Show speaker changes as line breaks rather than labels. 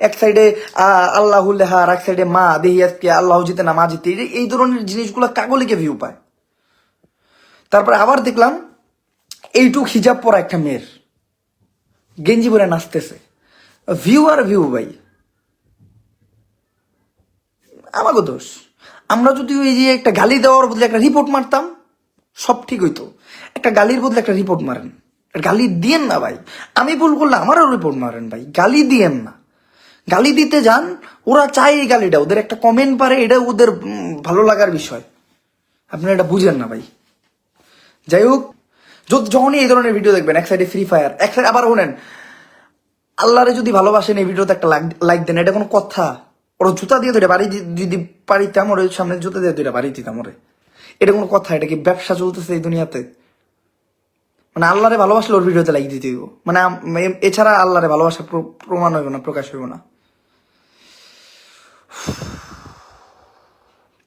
এক সাইডে আল্লাহ লেখা আর এক সাইডে মা দেহি আজকে আল্লাহ জিতে না মা জিতে, এই ধরনের জিনিসগুলো কাগলিকে ভিউ পায়। তারপরে আবার দেখলাম এইটুক হিজাব পরা একটা মেয়ের গেঞ্জি পরে নাচতেছে, ভিউ আর ভিউ ভাই। আমাকে দোষ, আমরা যদি ওই যে একটা গালি দেওয়ার বদলে একটা রিপোর্ট মারতাম সব ঠিক হইতো। একটা গালির বদলে একটা রিপোর্ট মারেন, গালি দিয়েন না ভাই। আমি ভুল করলে আমারও রিপোর্ট মারেন ভাই, গালি দিয়েন না। গালি দিতে যান, ওরা চায় এই গালিটা, ওদের একটা কমেন্ট পারে, এটা ওদের ভালো লাগার বিষয়। আপনারা এটা বুঝেন না ভাই। যাই হোক, যখনই এই ধরনের ভিডিও দেখবেন, এক সাইডে ফ্রি ফায়ার, এক সাইড আবার শোনেন আল্লাহরে যদি ভালোবাসেন এই ভিডিওতে একটা লাইক দেন, এটা কোনো কথা? ওরা জুতা দিয়ে ধরে বাড়ি যদি পারিতাম, ওর সামনে জুতা দিয়ে ধরে বাড়ি দিতাম ওরে। এটা কোনো কথা? এটা কি ব্যবসা চলতেছে এই দুনিয়াতে? মানে আল্লাহরে ভালোবাসলে ওর ভিডিওতে লাইক দিতে হইব, মানে এছাড়া আল্লাহরে ভালোবাসা প্রমাণ হইব না, প্রকাশ হইব না।